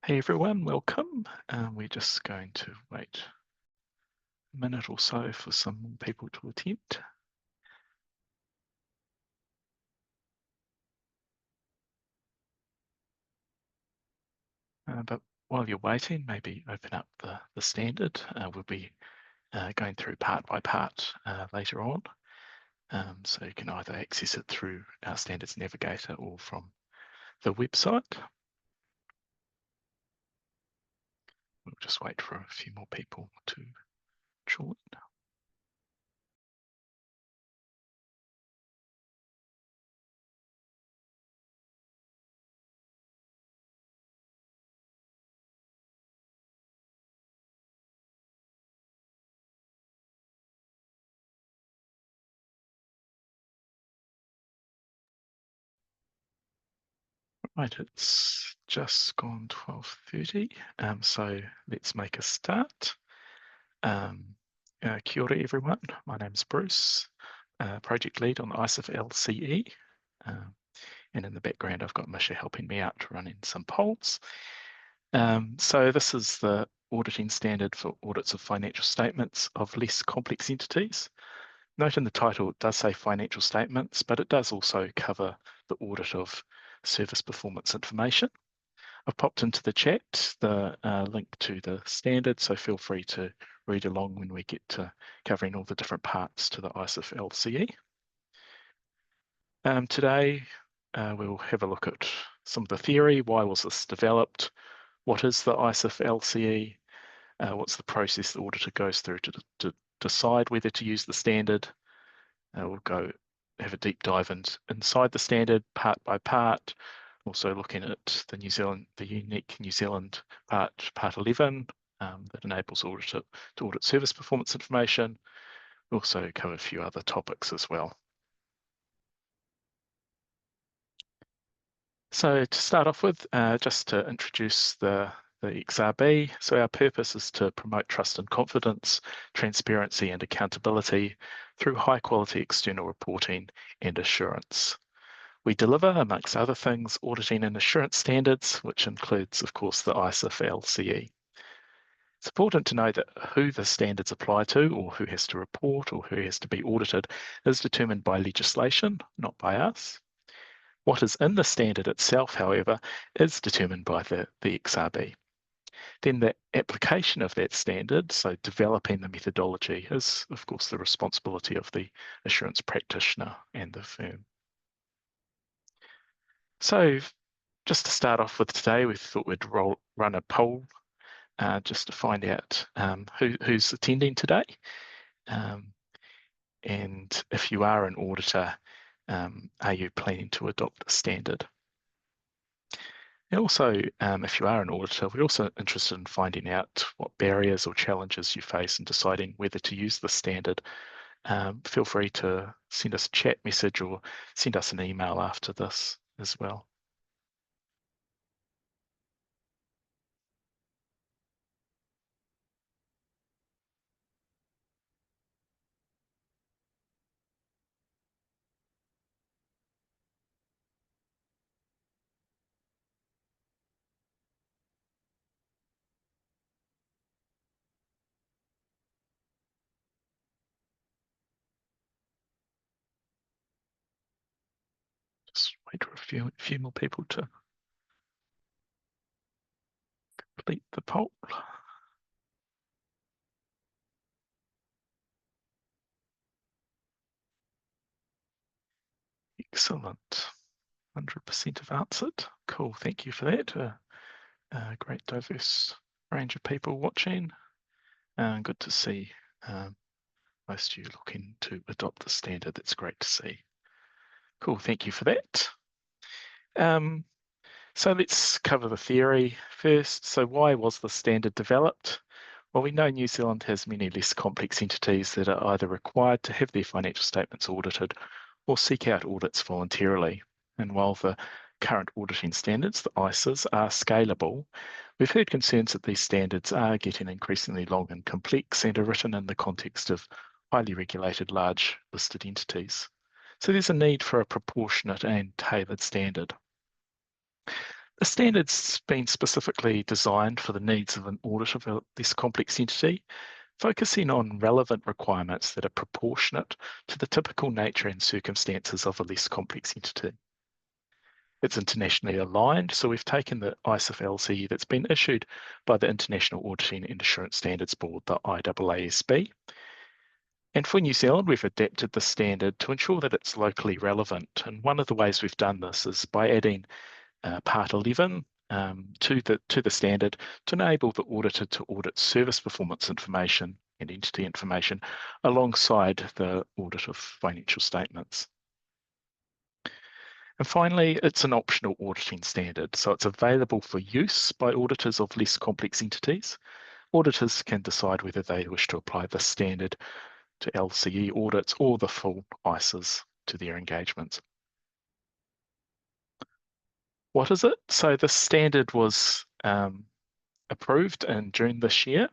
Hey everyone, welcome. We're just going to wait a minute or so for some more people to attend. But while you're waiting, maybe open up the standard. We'll be going through part by part later on. So you can either access it through our standards navigator or from the website. We'll just wait for a few more people to join. Right, it's just gone 12:30, so let's make a start. Kia ora everyone, my name's Bruce, project lead on the ISIF LCE, and in the background I've got Misha helping me out running some polls. So this is the auditing standard for audits of financial statements of less complex entities. Note in the title it does say financial statements, but it does also cover the audit of service performance information. I've popped into the chat the link to the standard, so feel free to read along when we get to covering all the different parts to the ISIF LCE. Today, we'll have a look at some of the theory. Why was this developed? What is the ISIF LCE? What's the process the auditor goes through to decide whether to use the standard? We'll go have a deep dive inside the standard part by part. Also looking at the unique New Zealand part 11 that enables auditor to audit service performance information. We'll also cover a few other topics as well. So to start off with, just to introduce the XRB. So our purpose is to promote trust and confidence, transparency and accountability through high quality external reporting and assurance. We deliver, amongst other things, auditing and assurance standards, which includes, of course, the ISIF LCE. It's important to know that who the standards apply to, or who has to report, or who has to be audited, is determined by legislation, not by us. What is in the standard itself, however, is determined by the XRB. Then the application of that standard, so developing the methodology, is, of course, the responsibility of the assurance practitioner and the firm. So just to start off with today, we thought we'd run a poll just to find out who's attending today. And if you are an auditor, are you planning to adopt the standard? And also, if you are an auditor, we're also interested in finding out what barriers or challenges you face in deciding whether to use the standard. Feel free to send us a chat message or send us an email after this as well. Just wait for a few more people to complete the poll. Excellent. 100% have answered. Cool, thank you for that. A great diverse range of people watching. Good to see most of you looking to adopt the standard. That's great to see. Cool, thank you for that. So let's cover the theory first. So why was the standard developed? Well, we know New Zealand has many less complex entities that are either required to have their financial statements audited or seek out audits voluntarily. And while the current auditing standards, the ISAs, are scalable, we've heard concerns that these standards are getting increasingly long and complex and are written in the context of highly regulated large listed entities. So there's a need for a proportionate and tailored standard. The standard's been specifically designed for the needs of an audit of a less complex entity, focusing on relevant requirements that are proportionate to the typical nature and circumstances of a less complex entity. It's internationally aligned, so we've taken the ISIF LCE that's been issued by the International Auditing and Assurance Standards Board, the IAASB. And for New Zealand, we've adapted the standard to ensure that it's locally relevant. And one of the ways we've done this is by adding Part 11 to the standard to enable the auditor to audit service performance information and entity information alongside the audit of financial statements. And finally, it's an optional auditing standard, so it's available for use by auditors of less complex entities. Auditors can decide whether they wish to apply the standard to LCE audits or the full ISAs to their engagements. What is it? So the standard was approved in June this year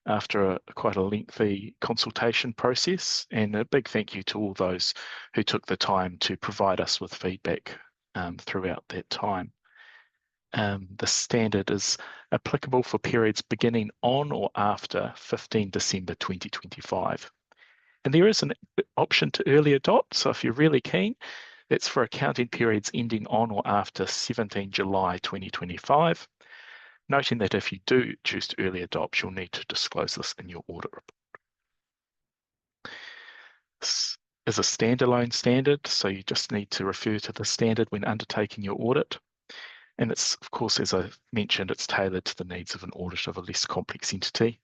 after quite a lengthy consultation process, and a big thank you to all those who took the time to provide us with feedback throughout that time. The standard is applicable for periods beginning on or after 15 December 2025. And there is an option to early adopt, so if you're really keen, that's for accounting periods ending on or after 17 July 2025. Noting that if you do choose to early adopt, you'll need to disclose this in your audit report. This is a standalone standard, so you just need to refer to the standard when undertaking your audit. And it's, of course, as I mentioned, it's tailored to the needs of an audit of a less complex entity.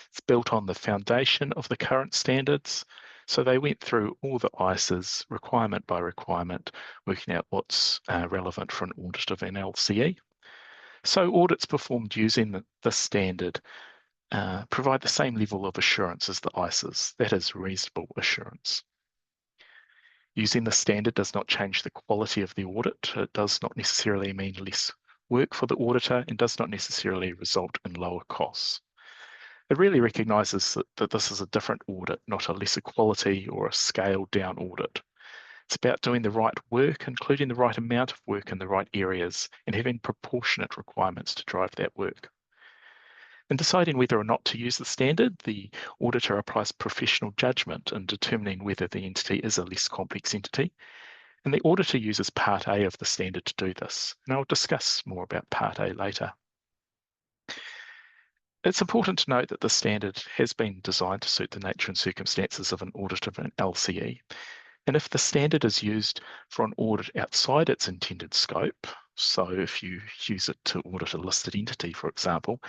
It's built on the foundation of the current standards. So they went through all the ISAs requirement by requirement, working out what's relevant for an audit of an LCE. So audits performed using the standard provide the same level of assurance as the ISAs, that is reasonable assurance. Using the standard does not change the quality of the audit. It does not necessarily mean less work for the auditor and does not necessarily result in lower costs. It really recognises that this is a different audit, not a lesser quality or a scaled down audit. It's about doing the right work, including the right amount of work in the right areas, and having proportionate requirements to drive that work. In deciding whether or not to use the standard, the auditor applies professional judgment in determining whether the entity is a less complex entity, and the auditor uses Part A of the standard to do this. And I'll discuss more about Part A later. It's important to note that the standard has been designed to suit the nature and circumstances of an audit of an LCE. And if the standard is used for an audit outside its intended scope, so if you use it to audit a listed entity, for example,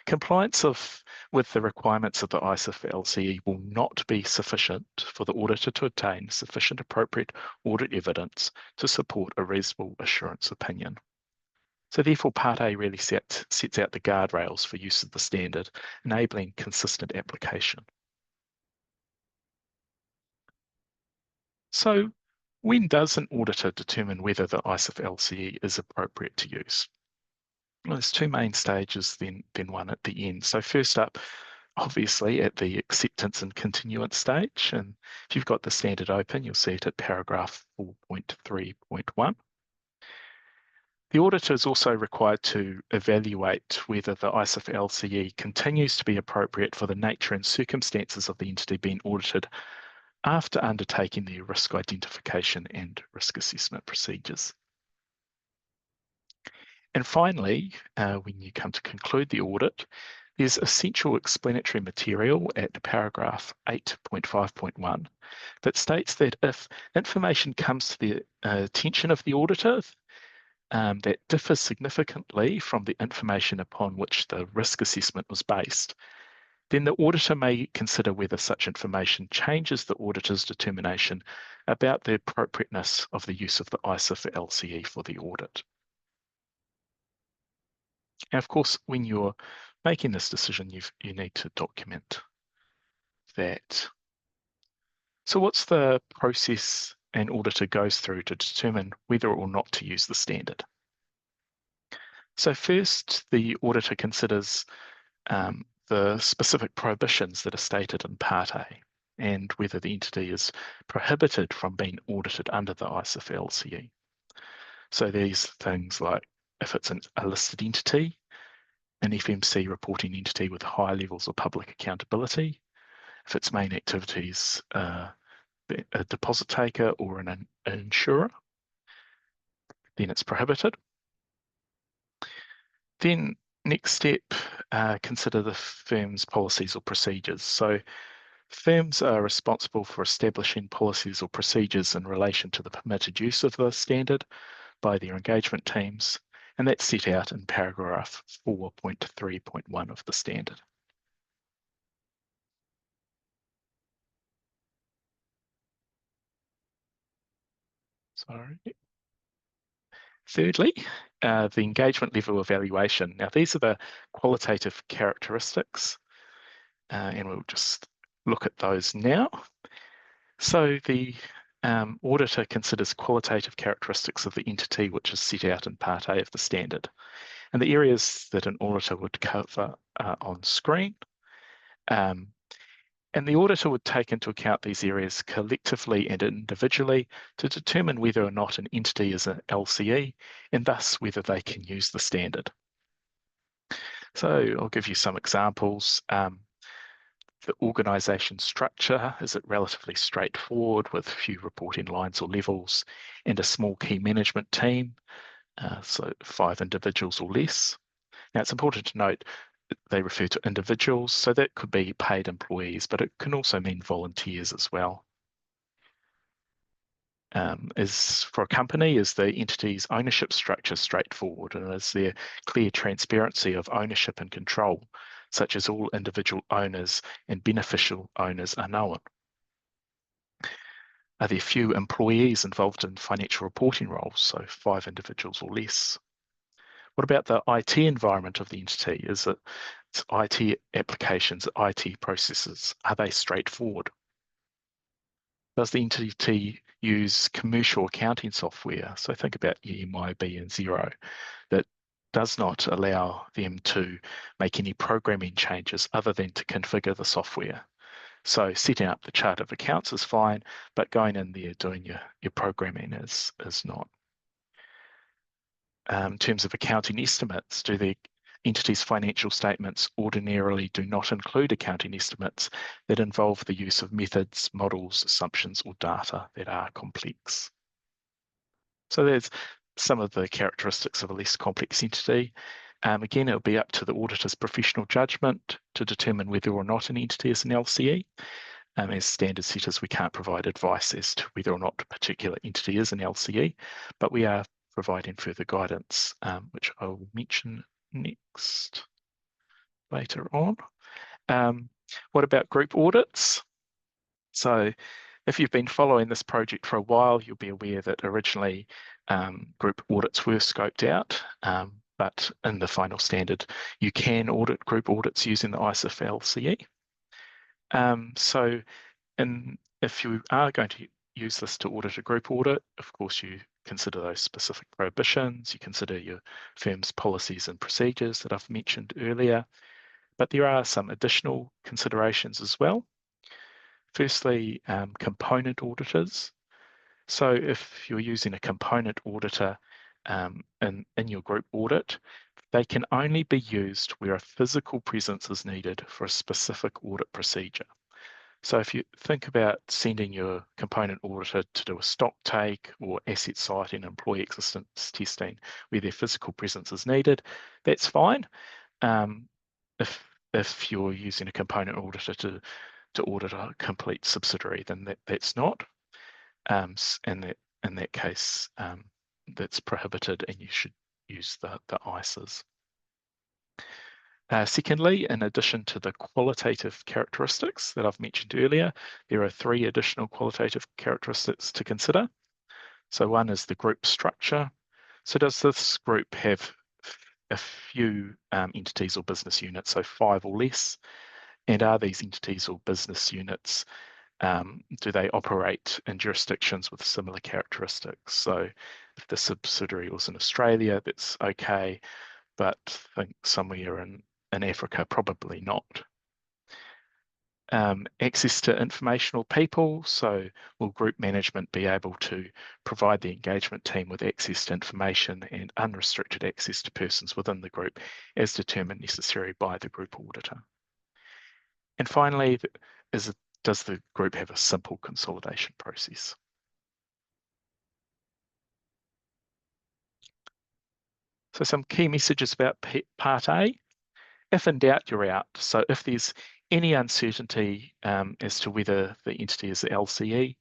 compliance with the requirements of the ISIF LCE will not be sufficient for the auditor to obtain sufficient appropriate audit evidence to support a reasonable assurance opinion. So therefore, Part A really sets out the guardrails for use of the standard, enabling consistent application. So when does an auditor determine whether the ISIF LCE is appropriate to use? Well, there's two main stages, then one at the end. So first up, obviously at the acceptance and continuance stage, and if you've got the standard open, you'll see it at paragraph 4.3.1. The auditor is also required to evaluate whether the ISIF LCE continues to be appropriate for the nature and circumstances of the entity being audited after undertaking the risk identification and risk assessment procedures. And finally, when you come to conclude the audit, there's essential explanatory material at paragraph 8.5.1 that states that if information comes to the attention of the auditor that differs significantly from the information upon which the risk assessment was based, then the auditor may consider whether such information changes the auditor's determination about the appropriateness of the use of the ISIF LCE for the audit. And of course, when you're making this decision, you need to document that. So what's the process an auditor goes through to determine whether or not to use the standard? So first, the auditor considers the specific prohibitions that are stated in Part A and whether the entity is prohibited from being audited under the ISIF LCE. So these things like if it's a listed entity, an FMC reporting entity with high levels of public accountability, if its main activities are a deposit taker or an insurer, then it's prohibited. Then next step, consider the firm's policies or procedures. So firms are responsible for establishing policies or procedures in relation to the permitted use of the standard by their engagement teams, and that's set out in paragraph 4.3.1 of the standard. Sorry. Thirdly, the engagement level evaluation. Now, these are the qualitative characteristics, and we'll just look at those now. So the auditor considers qualitative characteristics of the entity, which is set out in Part A of the standard. And the areas that an auditor would cover are on screen. And the auditor would take into account these areas collectively and individually to determine whether or not an entity is an LCE and thus whether they can use the standard. So I'll give you some examples. The organisation structure, is it relatively straightforward with few reporting lines or levels and a small key management team, so 5 individuals or less. Now it's important to note they refer to individuals, so that could be paid employees, but it can also mean volunteers as well. As for a company, is the entity's ownership structure straightforward, and is there clear transparency of ownership and control, such as all individual owners and beneficial owners are known? Are there few employees involved in financial reporting roles, so 5 individuals or less? What about the IT environment of the entity? Is it IT applications, IT processes? Are they straightforward? Does the entity use commercial accounting software? So think about MYB and Xero that does not allow them to make any programming changes other than to configure the software. So setting up the chart of accounts is fine, but going in there doing your programming is not. In terms of accounting estimates, do the entity's financial statements ordinarily do not include accounting estimates that involve the use of methods, models, assumptions, or data that are complex? So there's some of the characteristics of a less complex entity. Again, it'll be up to the auditor's professional judgment to determine whether or not an entity is an LCE. As standard setters, we can't provide advice as to whether or not a particular entity is an LCE, but we are providing further guidance, which I will mention next later on. What about group audits? So if you've been following this project for a while, you'll be aware that originally group audits were scoped out, but in the final standard, you can audit group audits using the ISIF LCE. And if you are going to use this to audit a group audit, of course, you consider those specific prohibitions, you consider your firm's policies and procedures that I've mentioned earlier, but there are some additional considerations as well. Firstly, component auditors. So if you're using a component auditor in your group audit, they can only be used where a physical presence is needed for a specific audit procedure. So if you think about sending your component auditor to do a stock take or asset sighting, employee existence testing, where their physical presence is needed, that's fine. If you're using a component auditor to audit a complete subsidiary, then that's not. And in that case, that's prohibited, and you should use the ISAs. Secondly, in addition to the qualitative characteristics that I've mentioned earlier, there are 3 additional qualitative characteristics to consider. So one is the group structure. So does this group have a few entities or business units, so 5 or less? And are these entities or business units, do they operate in jurisdictions with similar characteristics? So if the subsidiary was in Australia, that's okay, but think somewhere in Africa, probably not. access to informational people. So will group management be able to provide the engagement team with access to information and unrestricted access to persons within the group as determined necessary by the group auditor? And finally, does the group have a simple consolidation process? So some key messages about Part A. If in doubt, you're out. So if there's any uncertainty as to whether the entity is the LCE,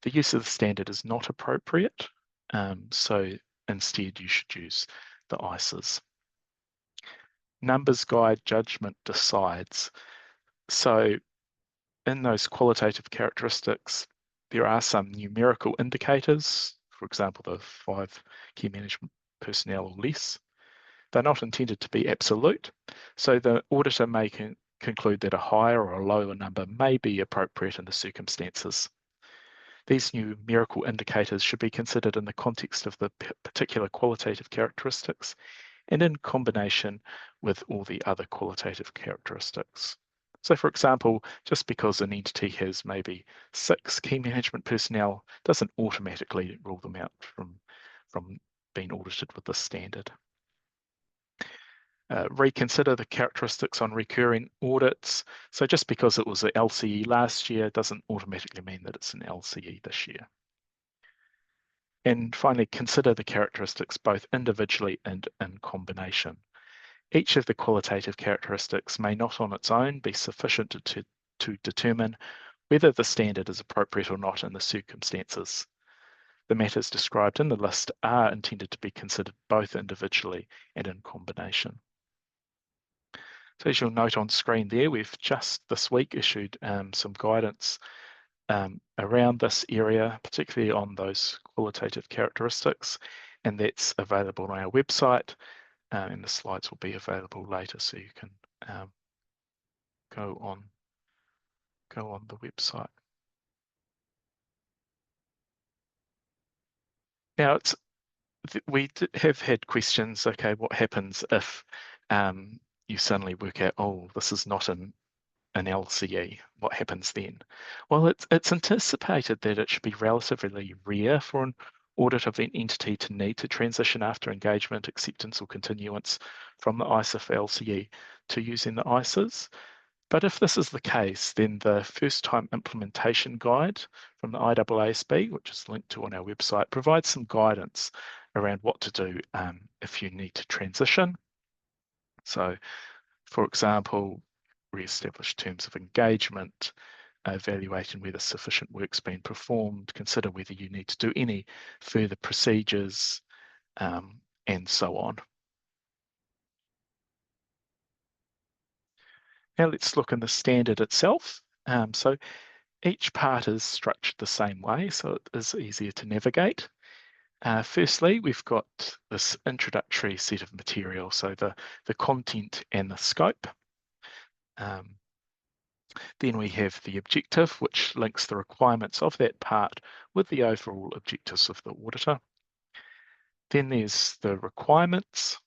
the use of the standard is not appropriate. So instead, you should use the ICEs. Numbers guide, judgment decides. So in those qualitative characteristics, there are some numerical indicators, for example, the 5 key management personnel or less. They're not intended to be absolute, so the auditor may conclude that a higher or a lower number may be appropriate in the circumstances. These numerical indicators should be considered in the context of the particular qualitative characteristics and in combination with all the other qualitative characteristics. So for example, just because an entity has maybe 6 key management personnel doesn't automatically rule them out from being audited with this standard. Reconsider the characteristics on recurring audits. So just because it was an LCE last year doesn't automatically mean that it's an LCE this year. And finally, consider the characteristics both individually and in combination. Each of the qualitative characteristics may not on its own be sufficient to determine whether the standard is appropriate or not in the circumstances. The matters described in the list are intended to be considered both individually and in combination. So as you'll note on screen there, we've just this week issued some guidance around this area, particularly on those qualitative characteristics, and that's available on our website, and the slides will be available later, so you can go on the website. Now, we have had questions. Okay, what happens if you suddenly work out, oh, this is not an LCE, what happens then? Well, it's anticipated that it should be relatively rare for an audit of an entity to need to transition after engagement, acceptance, or continuance from the ISIF LCE to using the ICEs. But if this is the case, then the first time implementation guide from the IAASB, which is linked to on our website, provides some guidance around what to do if you need to transition. So, for example, re-establish terms of engagement, evaluating whether sufficient work's been performed, consider whether you need to do any further procedures, and so on. Now let's look in the standard itself. So each part is structured the same way, so it is easier to navigate. Firstly, we've got this introductory set of material, so the content and the scope. Then we have the objective, which links the requirements of that part with the overall objectives of the auditor. Then there's the requirements,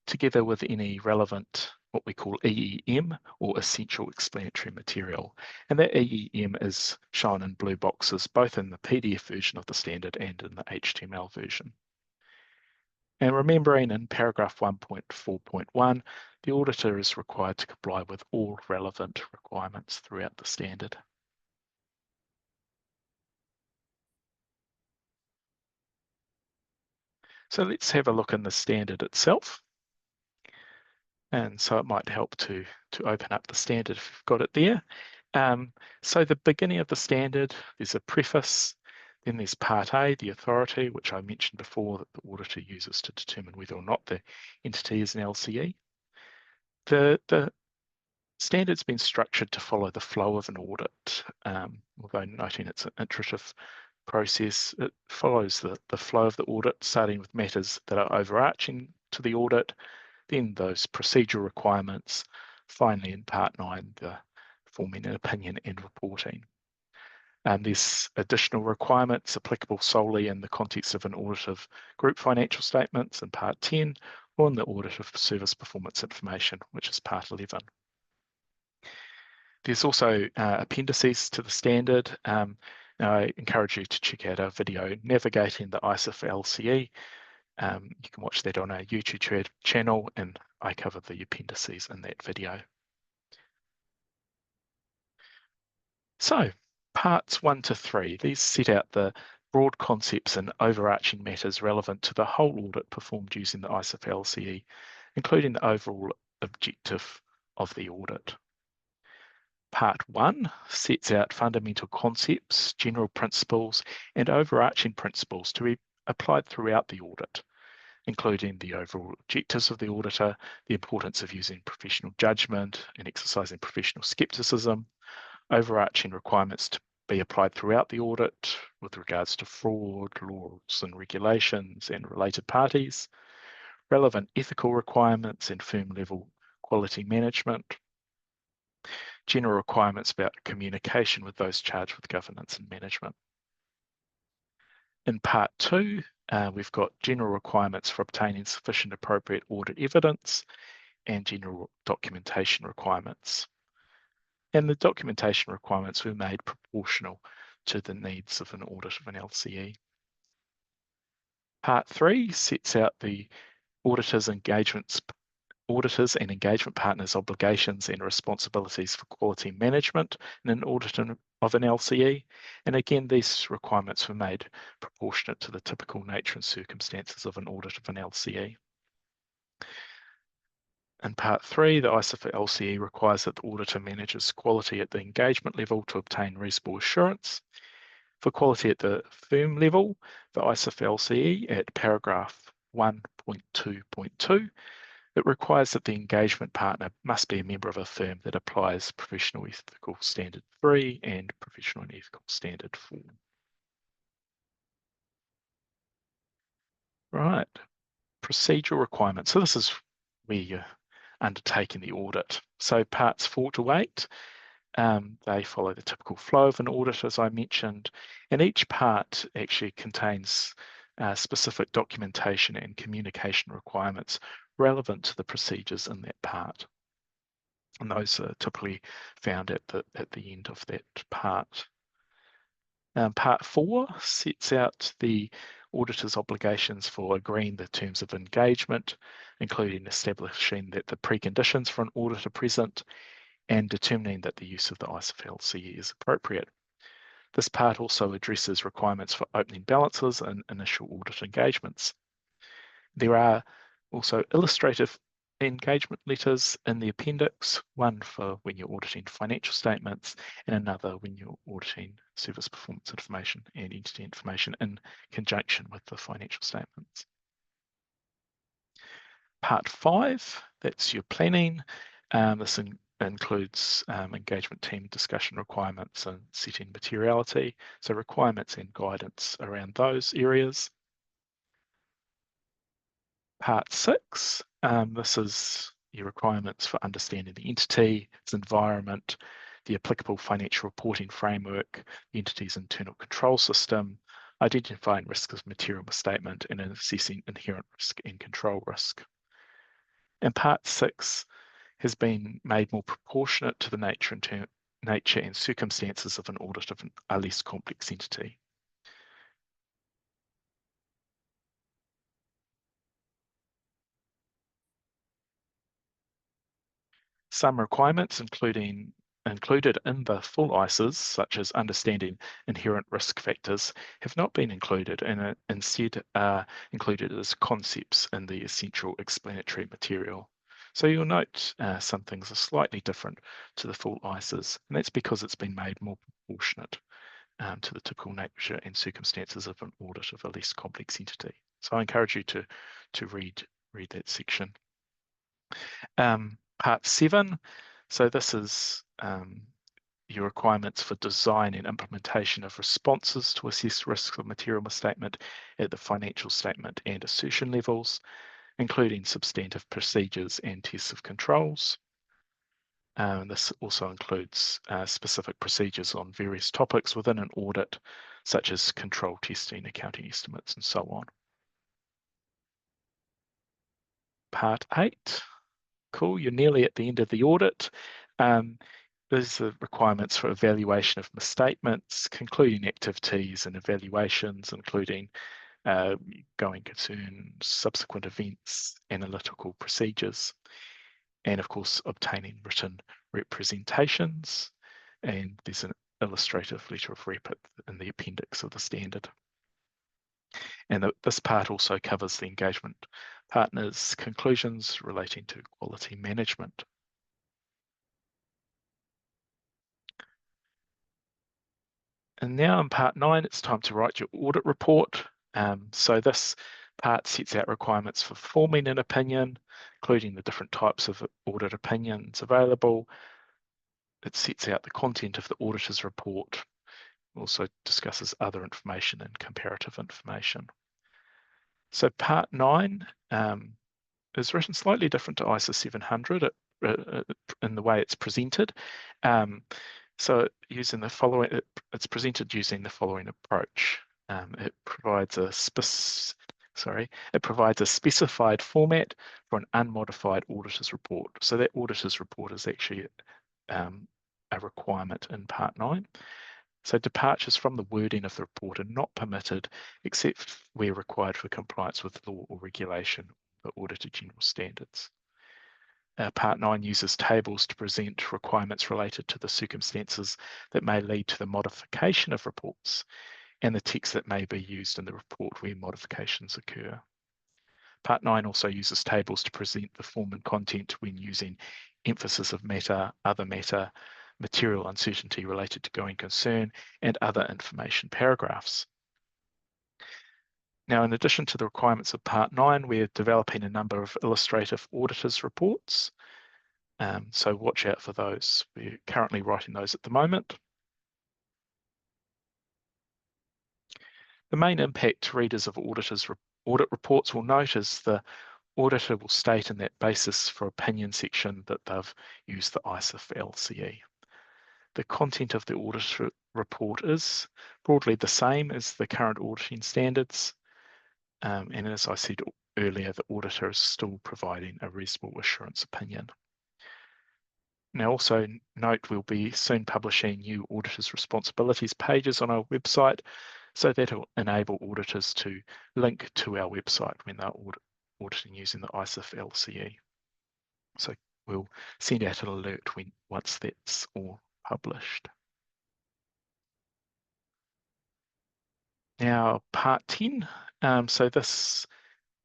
together with any relevant, what we call EEM, or essential explanatory material. And that EEM is shown in blue boxes, both in the PDF version of the standard and in the HTML version. And remembering in paragraph 1.4.1, the auditor is required to comply with all relevant requirements throughout the standard. So let's have a look in the standard itself. And so it might help to open up the standard if you've got it there. So the beginning of the standard, there's a preface, then there's Part A, the authority, which I mentioned before that the auditor uses to determine whether or not the entity is an LCE. The standard's been structured to follow the flow of an audit, although noting it's an iterative process. It follows the flow of the audit, starting with matters that are overarching to the audit, then those procedural requirements, finally in Part 9, the forming an opinion and reporting. There's additional requirements applicable solely in the context of an audit of group financial statements in Part 10, or in the audit of service performance information, which is Part 11. There's also appendices to the standard. I encourage you to check out our video, Navigating the ISIF LCE. You can watch that on our YouTube channel, and I cover the appendices in that video. So, parts 1 to 3, these set out the broad concepts and overarching matters relevant to the whole audit performed using the ISIF LCE, including the overall objective of the audit. Part 1 sets out fundamental concepts, general principles, and overarching principles to be applied throughout the audit, including the overall objectives of the auditor, the importance of using professional judgment and exercising professional skepticism, overarching requirements to be applied throughout the audit with regards to fraud, laws and regulations and related parties, relevant ethical requirements and firm level quality management, general requirements about communication with those charged with governance and management. In part 2, we've got general requirements for obtaining sufficient appropriate audit evidence and general documentation requirements. And the documentation requirements were made proportional to the needs of an audit of an LCE. Part 3 sets out the auditors and engagement partners' obligations and responsibilities for quality management in an audit of an LCE. And again, these requirements were made proportionate to the typical nature and circumstances of an audit of an LCE. In part 3, the ISIF LCE requires that the auditor manages quality at the engagement level to obtain reasonable assurance. For quality at the firm level, the ISIF LCE at paragraph 1.2.2, it requires that the engagement partner must be a member of a firm that applies Professional Ethical Standard 3 and Professional and Ethical Standard 4. Right, procedural requirements. So this is where you're undertaking the audit. So parts 4 to 8, they follow the typical flow of an audit, as I mentioned, and each part actually contains specific documentation and communication requirements relevant to the procedures in that part. And those are typically found at the end of that part. Part 4 sets out the auditor's obligations for agreeing the terms of engagement, including establishing that the preconditions for an audit are present and determining that the use of the ISIF LCE is appropriate. This part also addresses requirements for opening balances and initial audit engagements. There are also illustrative engagement letters in the appendix, one for when you're auditing financial statements and another when you're auditing service performance information and entity information in conjunction with the financial statements. Part 5, that's your planning. This includes engagement team discussion requirements and setting materiality, so requirements and guidance around those areas. Part 6, this is your requirements for understanding the entity, its environment, the applicable financial reporting framework, the entity's internal control system, identifying risk of material misstatement, and assessing inherent risk and control risk. And Part 6 has been made more proportionate to the nature and circumstances of an audit of a less complex entity. Some requirements included in the full ISAs, such as understanding inherent risk factors, have not been included and instead are included as concepts in the essential explanatory material. So you'll note some things are slightly different to the full ISAs, and that's because it's been made more proportionate to the typical nature and circumstances of an audit of a less complex entity. So I encourage you to read that section. Part 7, so this is your requirements for design and implementation of responses to assess risk of material misstatement at the financial statement and assertion levels, including substantive procedures and tests of controls. This also includes specific procedures on various topics within an audit, such as control testing, accounting estimates, and so on. Part 8. Cool, you're nearly at the end of the audit. These are requirements for evaluation of misstatements, concluding activities and evaluations, including going concerns, subsequent events, analytical procedures, and of course, obtaining written representations. And there's an illustrative letter of rep in the appendix of the standard. And this part also covers the engagement partners' conclusions relating to quality management. And now in part 9, it's time to write your audit report. So this part sets out requirements for forming an opinion, including the different types of audit opinions available. It sets out the content of the auditor's report, also discusses other information and comparative information. So part 9 is written slightly different to ISO 700 in the way it's presented. So using the following, it's presented using the following approach. It provides a specified format for an unmodified auditor's report. So that auditor's report is actually a requirement in part 9. So departures from the wording of the report are not permitted except where required for compliance with law or regulation, the Auditor General Standards. Part 9 uses tables to present requirements related to the circumstances that may lead to the modification of reports and the text that may be used in the report where modifications occur. Part 9 also uses tables to present the form and content when using emphasis of matter, other matter, material uncertainty related to going concern, and other information paragraphs. Now, in addition to the requirements of Part 9, we're developing a number of illustrative auditors' reports. So watch out for those. We're currently writing those at the moment. The main impact readers of auditors' audit reports will note is the auditor will state in that basis for opinion section that they've used the ISIF LCE. The content of the audit report is broadly the same as the current auditing standards. And as I said earlier, the auditor is still providing a reasonable assurance opinion. Now also note we'll be soon publishing new auditors' responsibilities pages on our website, so that'll enable auditors to link to our website when they're auditing using the ISIF LCE. So we'll send out an alert once that's all published. Now part 10, so this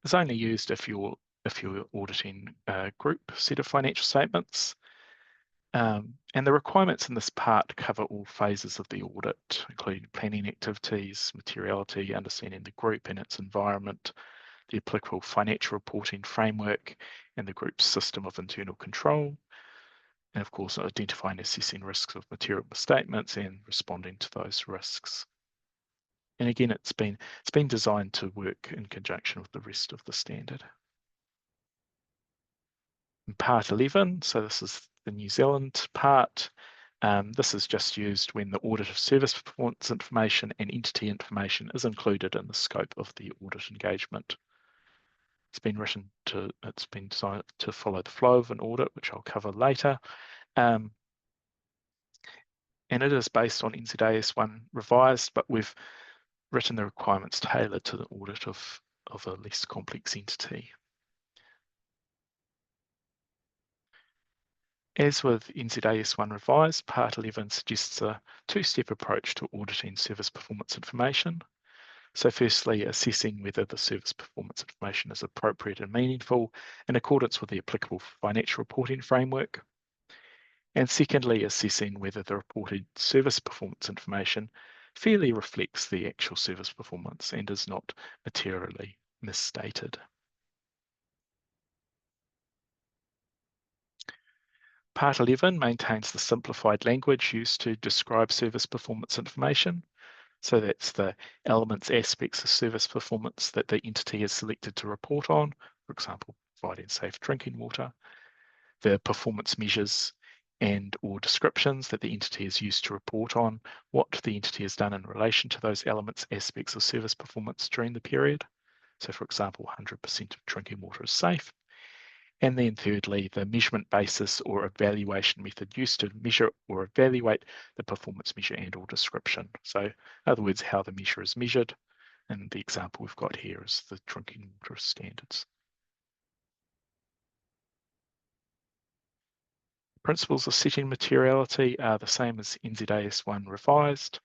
is only used if you're auditing a group set of financial statements. And the requirements in this part cover all phases of the audit, including planning activities, materiality, understanding the group and its environment, the applicable financial reporting framework, and the group's system of internal control, and of course identifying and assessing risks of material misstatements and responding to those risks. And again, it's been designed to work in conjunction with the rest of the standard. In part 11, so this is the New Zealand part. This is just used when the audit of service performance information and entity information is included in the scope of the audit engagement. It's been designed to follow the flow of an audit, which I'll cover later. And it is based on NZAS1 revised, but we've written the requirements tailored to the audit of a less complex entity. As with NZAS1 revised, Part 11 suggests a two-step approach to auditing service performance information. So firstly, assessing whether the service performance information is appropriate and meaningful in accordance with the applicable financial reporting framework. And secondly, assessing whether the reported service performance information fairly reflects the actual service performance and is not materially misstated. Part 11 maintains the simplified language used to describe service performance information. So that's the elements, aspects of service performance that the entity is selected to report on, for example, providing safe drinking water, the performance measures and or descriptions that the entity is used to report on, what the entity has done in relation to those elements, aspects of service performance during the period. So for example, 100% of drinking water is safe. And then thirdly, the measurement basis or evaluation method used to measure or evaluate the performance measure and or description. So in other words, how the measure is measured. And the example we've got here is the drinking water standards. Principles of setting materiality are the same as NZAS 1 revised.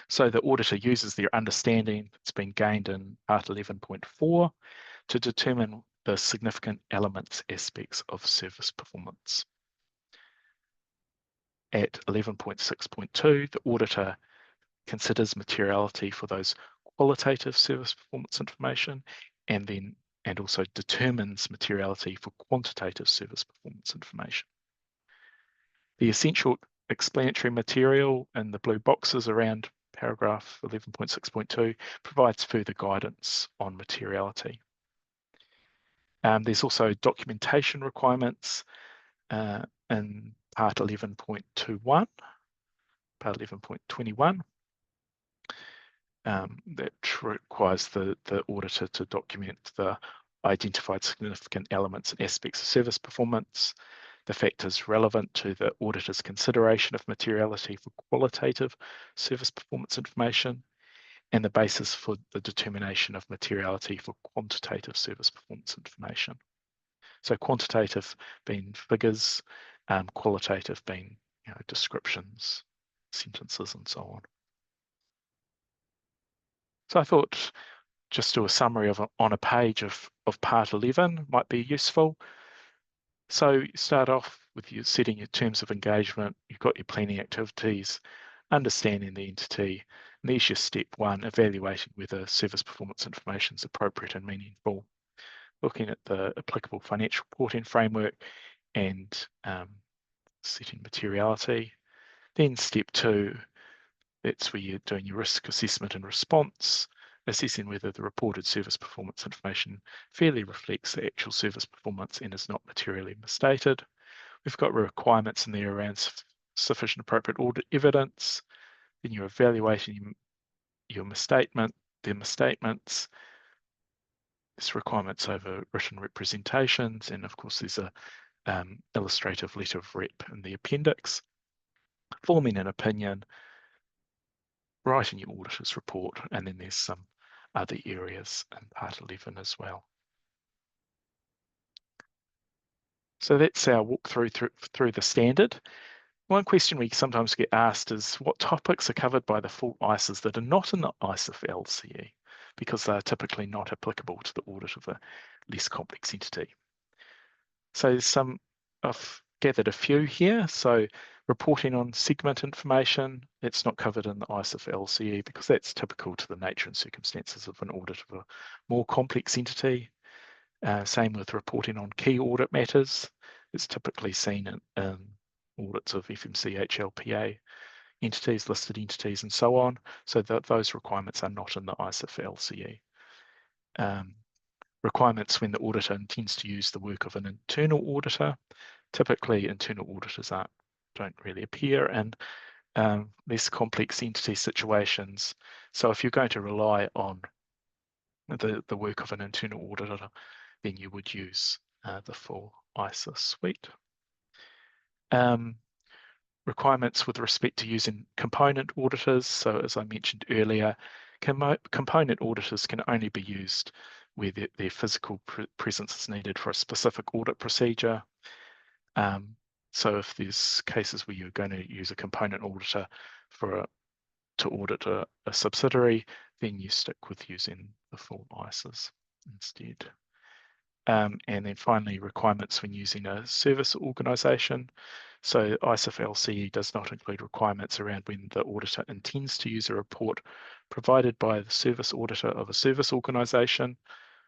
So the auditor uses their understanding that's been gained in Part 11.4 to determine the significant elements, aspects of service performance. At 11.6.2, the auditor considers materiality for those qualitative service performance information and also determines materiality for quantitative service performance information. The essential explanatory material in the blue boxes around paragraph 11.6.2 provides further guidance on materiality. There's also documentation requirements in part 11.21, part 11.21, that requires the auditor to document the identified significant elements and aspects of service performance, the factors relevant to the auditor's consideration of materiality for qualitative service performance information, and the basis for the determination of materiality for quantitative service performance information. So quantitative being figures, qualitative being descriptions, sentences, and so on. So I thought just do a summary of on a page of part 11 might be useful. So you start off with your setting your terms of engagement, you've got your planning activities, understanding the entity, and there's your step one, evaluating whether service performance information is appropriate and meaningful, looking at the applicable financial reporting framework and setting materiality. Then step two, that's where you're doing your risk assessment and response, assessing whether the reported service performance information fairly reflects the actual service performance and is not materially misstated. We've got requirements in there around sufficient appropriate audit evidence. Then you're evaluating your misstatements. There's requirements over written representations, and of course there's a illustrative letter of rep in the appendix. Forming an opinion, writing your auditor's report, and then there's some other areas in part 11 as well. So that's our walk through the standard. One question we sometimes get asked is what topics are covered by the full ISAs that are not in the ISA for LCE, because they're typically not applicable to the audit of a less complex entity. So I've gathered a few here. So reporting on segment information, that's not covered in the ISA for LCE because that's typical to the nature and circumstances of an audit of a more complex entity. Same with reporting on key audit matters. It's typically seen in audits of FMC, HLPA entities, listed entities, and so on. So those requirements are not in the ISA for LCE. Requirements when the auditor intends to use the work of an internal auditor. Typically, internal auditors don't really appear in less complex entity situations. So if you're going to rely on the work of an internal auditor, then you would use the full ISA suite. Requirements with respect to using component auditors. So as I mentioned earlier, component auditors can only be used where their physical presence is needed for a specific audit procedure. So if there's cases where you're going to use a component auditor to audit a subsidiary, then you stick with using the full ISAs instead. And then finally, requirements when using a service organisation. So ISA for LCE does not include requirements around when the auditor intends to use a report provided by the service auditor of a service organisation,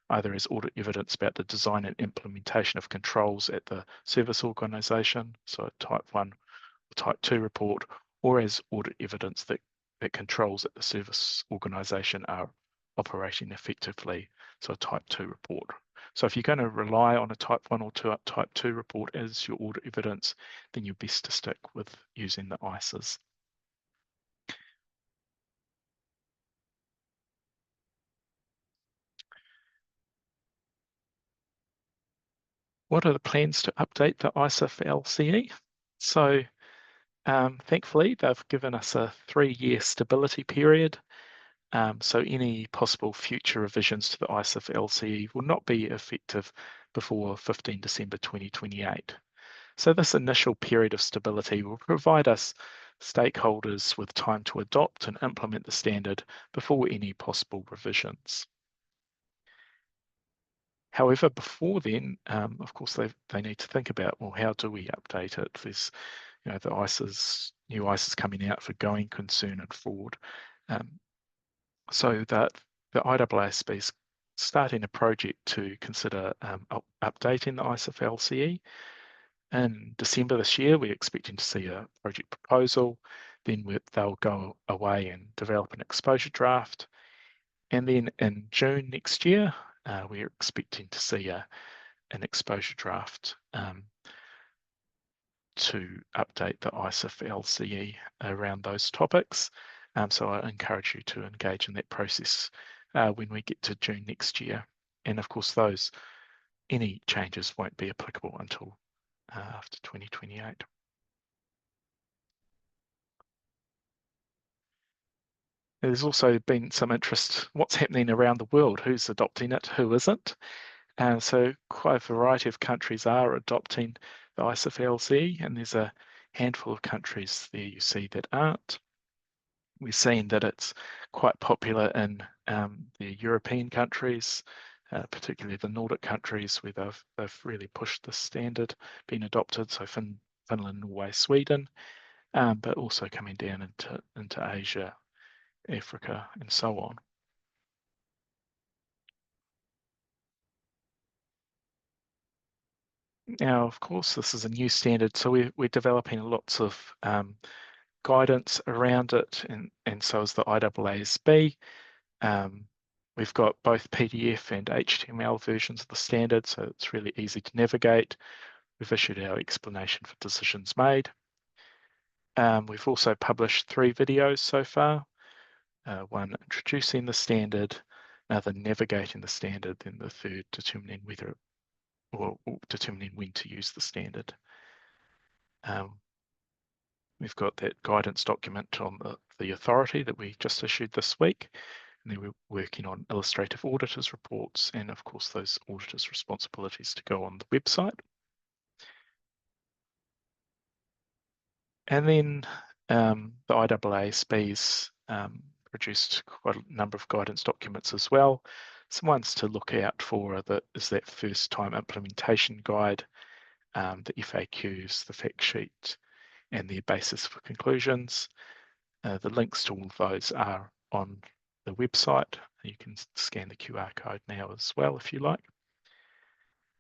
either as audit evidence about the design and implementation of controls at the service organisation, so a type 1 or type 2 report, or as audit evidence that controls at the service organisation are operating effectively, so a type 2 report. So if you're going to rely on a type 1 or type 2 report as your audit evidence, then you're best to stick with using the ISAs. What are the plans to update the ISA for LCE? So thankfully, they've given us a 3-year stability period. So any possible future revisions to the ISA for LCE will not be effective before 15 December 2028. So this initial period of stability will provide us stakeholders with time to adopt and implement the standard before any possible revisions. However, before then, of course, they need to think about, well, how do we update it? There's, the new ISAs coming out for going concern and fraud. So that the IAASB is starting a project to consider updating the ISA for LCE. In December this year, we're expecting to see a project proposal. Then they'll go away and develop an exposure draft. And then in June next year, we're expecting to see an exposure draft to update the ISA for LCE around those topics. So I encourage you to engage in that process when we get to June next year. And of course, any changes won't be applicable until after 2028. There's also been some interest, what's happening around the world, who's adopting it, who isn't. So quite a variety of countries are adopting the ISA for LCE, and there's a handful of countries there you see that aren't. We're seeing that it's quite popular in the European countries, particularly the Nordic countries, where they've really pushed the standard being adopted. So Finland, Norway, Sweden, but also coming down into Asia, Africa, and so on. Now, of course, this is a new standard, so we're developing lots of guidance around it, and so is the IAASB. We've got both PDF and HTML versions of the standard, so it's really easy to navigate. We've issued our explanation for decisions made. We've also published 3 videos so far. One introducing the standard, another navigating the standard, then the third determining whether or determining when to use the standard. We've got that guidance document on the authority that we just issued this week. And then we're working on illustrative auditors reports and of course those auditors' responsibilities to go on the website. And then the IAASB's produced quite a number of guidance documents as well. Some ones to look out for is that first time implementation guide, the FAQs, the fact sheet, and their basis for conclusions. The links to all of those are on the website. You can scan the QR code now as well if you like.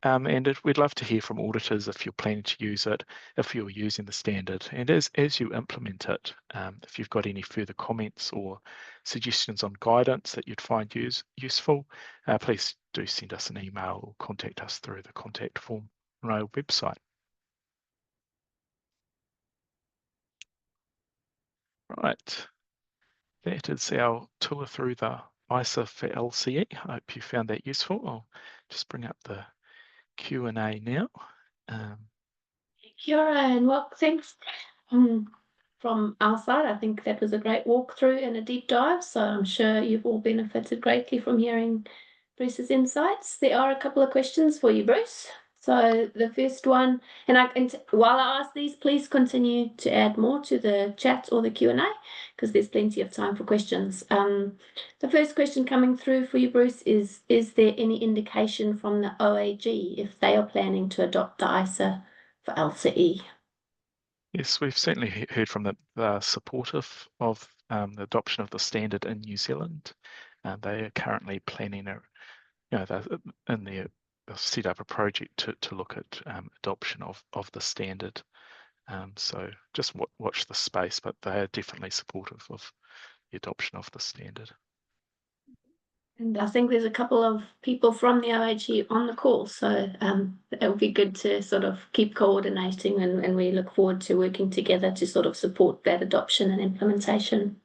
And we'd love to hear from auditors if you're planning to use it, if you're using the standard, and as you implement it, if you've got any further comments or suggestions on guidance that you'd find useful, please do send us an email or contact us through the contact form on our website. Right, that is our tour through the ISA for LCE. I hope you found that useful. I'll just bring up the Q&A now. Ryan. Well, thanks from our side. I think that was a great walkthrough and a deep dive, so I'm sure you've all benefited greatly from hearing Bruce's insights. There are a couple of questions for you, Bruce. So the first one, and while I ask these, please continue to add more to the chat or the Q&A because there's plenty of time for questions. The first question coming through for you, Bruce, is there any indication from the OAG if they are planning to adopt the ISA for LCE? Yes, we've certainly heard from them. They're supportive of the adoption of the standard in New Zealand. They are currently planning they've set up a project to look at adoption of the standard. So just watch the space, but they are definitely supportive of the adoption of the standard. And I think there's a couple of people from the OAG on the call, so it would be good to sort of keep coordinating, and we look forward to working together to sort of support that adoption and implementation.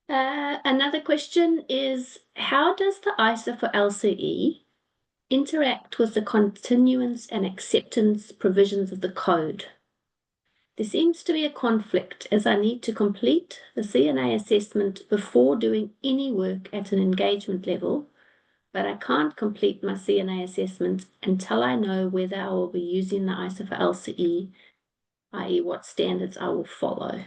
Another question is, how does the ISA for LCE interact with the continuance and acceptance provisions of the code. There seems to be a conflict as I need to complete the CNA assessment before doing any work at an engagement level, but I can't complete my CNA assessment until I know whether I will be using the ISA for LCE, i.e. what standards I will follow.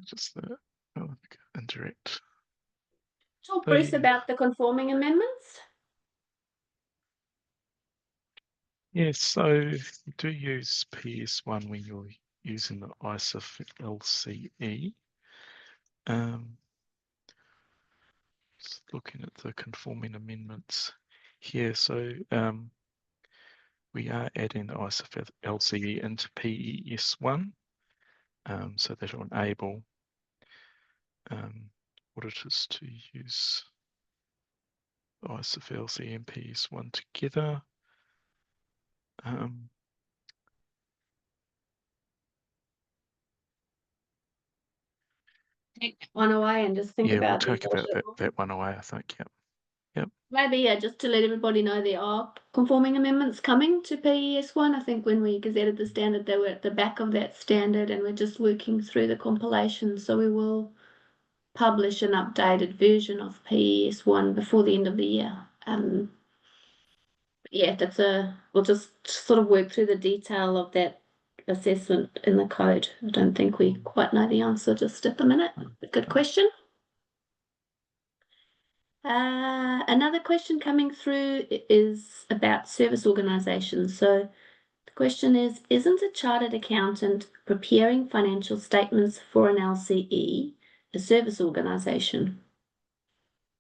Just the indirect. Talk, Bruce, about the conforming amendments. Yes, so you do use PS1 when you're using the ISA for LCE. Just looking at the conforming amendments here. So we are adding the ISA for LCE into PES1 so that will enable auditors to use ISA for LCE and PES1 together. Take one away and just think about we'll talk about that one away, I think. Yep. Maybe, just to let everybody know there are conforming amendments coming to PES1. I think when we gazetted the standard, they were at the back of that standard, and we're just working through the compilation. So we will publish an updated version of PES1 before the end of the year. We'll just sort of work through the detail of that assessment in the code. I don't think we quite know the answer just at the minute. Good question. Another question coming through is about service organisations. So the question is, isn't a chartered accountant preparing financial statements for an LCE a service organisation?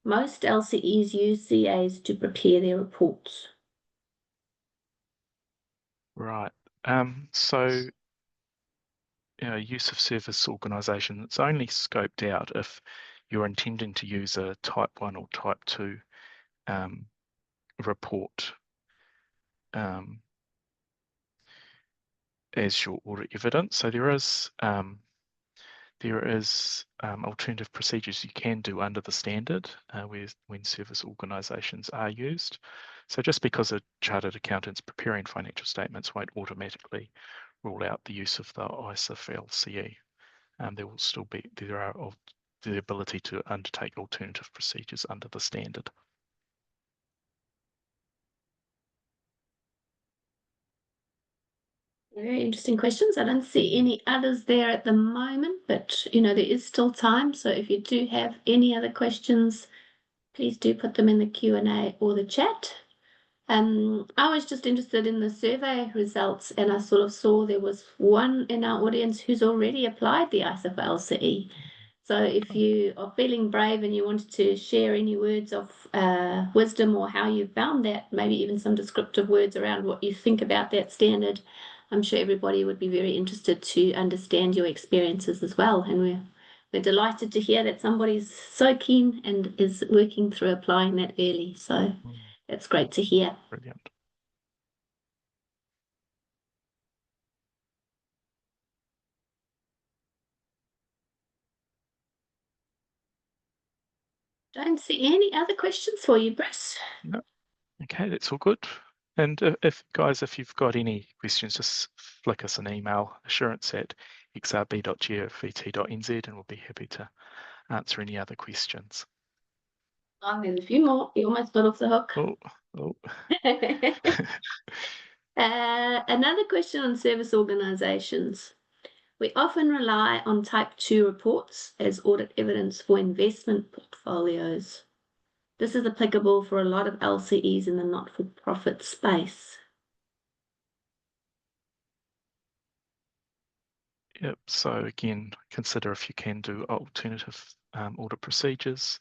Most LCEs use CAs to prepare their reports. Right. So use of service organisation, it's only scoped out if you're intending to use a type 1 or type 2 report as your audit evidence. So there is alternative procedures you can do under the standard when service organisations are used. So just because a chartered accountant's preparing financial statements won't automatically rule out the use of the ISA for LCE. There will still be the ability to undertake alternative procedures under the standard. Very interesting questions. I don't see any others there at the moment, but there is still time. So if you do have any other questions, please do put them in the Q&A or the chat. I was just interested in the survey results, and I sort of saw there was one in our audience who's already applied the ISA for LCE. So if you are feeling brave and you wanted to share any words of wisdom or how you found that, maybe even some descriptive words around what you think about that standard, I'm sure everybody would be very interested to understand your experiences as well. And we're delighted to hear that somebody's so keen and is working through applying that early. So that's great to hear. Brilliant. Don't see any other questions for you, Bruce. No. Okay, that's all good. And if you've got any questions, just flick us an email, assurance@xrb.govt.nz, and we'll be happy to answer any other questions. There's a few more. You almost got off the hook. Another question on service organisations. We often rely on type 2 reports as audit evidence for investment portfolios. This is applicable for a lot of LCEs in the not-for-profit space. Yep, so again, consider if you can do alternative audit procedures,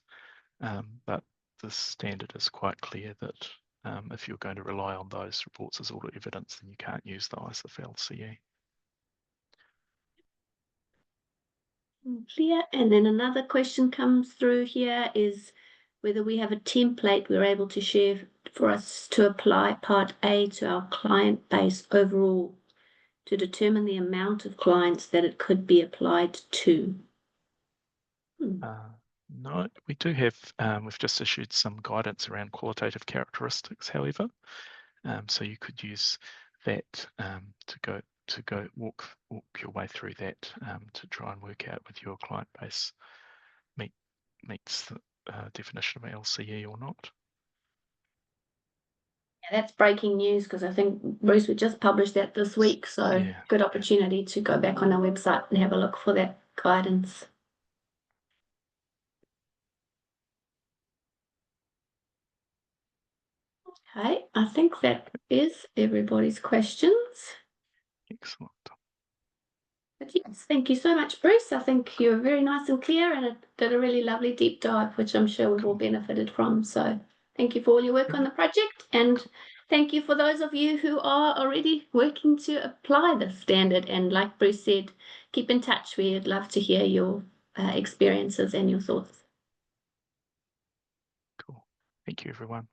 but the standard is quite clear that if you're going to rely on those reports as audit evidence, then you can't use the ISA for LCE. Clear. And then another question comes through here is whether we have a template we're able to share for us to apply Part A to our client base overall to determine the amount of clients that it could be applied to. No, we do have, we've just issued some guidance around qualitative characteristics, however. So you could use that to go walk your way through that to try and work out whether your client base meets the definition of LCE or not. Yeah, that's breaking news because I think Bruce would just publish that this week, so Yeah. good opportunity to go back on our website and have a look for that guidance. Okay, I think that is everybody's questions. Excellent. But yes, thank you so much, Bruce. I think you were very nice and clear and it did a really lovely deep dive, which I'm sure we've all benefited from. So thank you for all your work on the project, and thank you for those of you who are already working to apply the standard. And like Bruce said, keep in touch. We'd love to hear your experiences and your thoughts. Cool. Thank you, everyone.